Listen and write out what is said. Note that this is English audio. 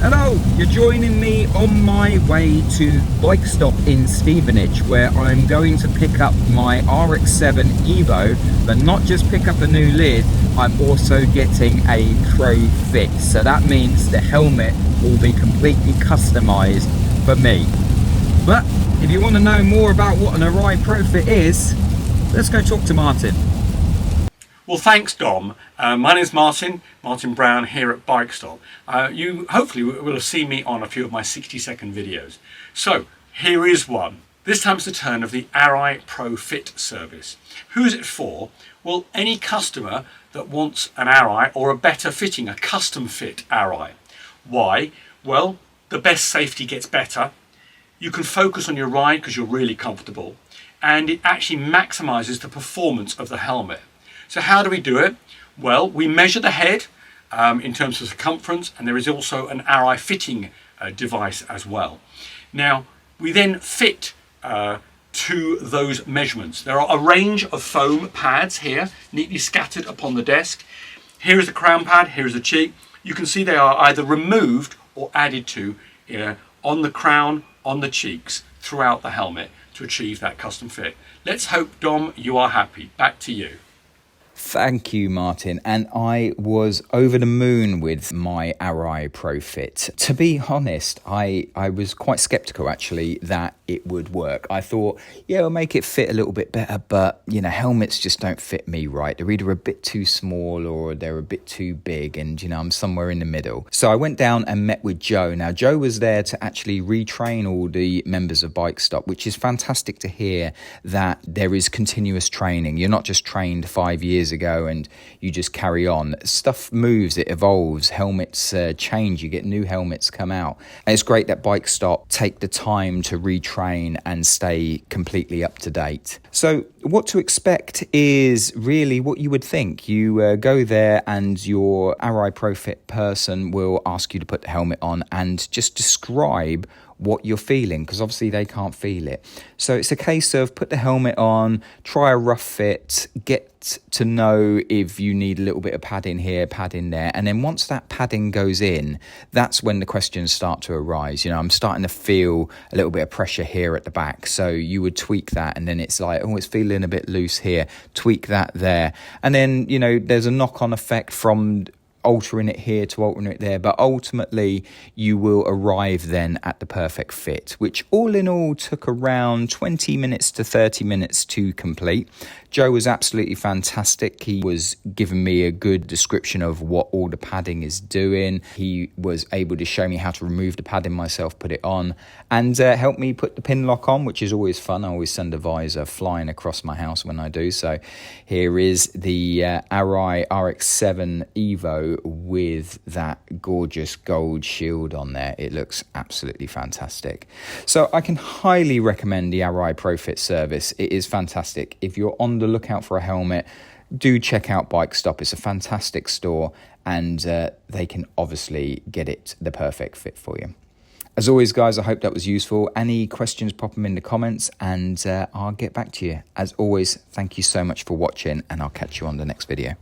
Hello, you're joining me on my way to Bike Stop in Stevenage, where I'm going to pick up my RX-7 Evo, but not just pick up a new lid, I'm also getting a Pro Fit. So that means the helmet will be completely customized for me. But if you want to know more about what an Arai Pro Fit is, let's go talk to Martin. Well, thanks, Dom. My name's Martin Brown here at Bike Stop. You hopefully will have seen me on a few of my 60-second videos. So here is one. This time it's the turn of the Arai Pro Fit service. Who is it for? Well, any customer that wants an Arai or a better fitting, a custom fit Arai. Why? Well, the best safety gets better. You can focus on your ride because you're really comfortable, and it actually maximizes the performance of the helmet. So how do we do it? Well, we measure the head in terms of circumference, and there is also an Arai fitting device as well. Now, we then fit to those measurements. There are a range of foam pads here, neatly scattered upon the desk. Here is the crown pad, here is the cheek. You can see they are either removed or added to on the crown, on the cheeks, throughout the helmet to achieve that custom fit. Let's hope, Dom, you are happy. Back to you. Thank you, Martin. And I was over the moon with my Arai Pro Fit. To be honest, I was quite skeptical actually that it would work. I thought, yeah, it'll make it fit a little bit better, but you know, helmets just don't fit me right. They're either a bit too small or they're a bit too big, and you know, I'm somewhere in the middle. So I went down and met with Joe. Now, Joe was there to actually retrain all the members of Bike Stop, which is fantastic to hear that there is continuous training. You're not just trained 5 years ago and you just carry on. Stuff moves, it evolves, helmets change, you get new helmets come out. And it's great that Bike Stop take the time to retrain and stay completely up to date. So what to expect is really what you would think. You go there and your Arai Pro Fit person will ask you to put the helmet on and just describe what you're feeling, because obviously they can't feel it. So it's a case of put the helmet on, try a rough fit, get to know if you need a little bit of padding here, padding there, and then once that padding goes in, that's when the questions start to arise. You know, I'm starting to feel a little bit of pressure here at the back, so you would tweak that, and then it's like, oh, it's feeling a bit loose here, tweak that there, and then, you know, there's a knock-on effect from altering it here to altering it there, but ultimately you will arrive then at the perfect fit, which all in all took around 20 minutes to 30 minutes to complete. Joe was absolutely fantastic. He was giving me a good description of what all the padding is doing. He was able to show me how to remove the padding myself, put it on, and help me put the pin lock on, which is always fun. I always send a visor flying across my house when I do. So here is the Arai RX-7 Evo with that gorgeous gold shield on there. It looks absolutely fantastic. So I can highly recommend the Arai Pro Fit service. It is fantastic. If you're on the lookout for a helmet, do check out Bike Stop. It's a fantastic store, and they can obviously get it the perfect fit for you. As always, guys, I hope that was useful. Any questions, pop them in the comments, and I'll get back to you. As always, thank you so much for watching, and I'll catch you on the next video.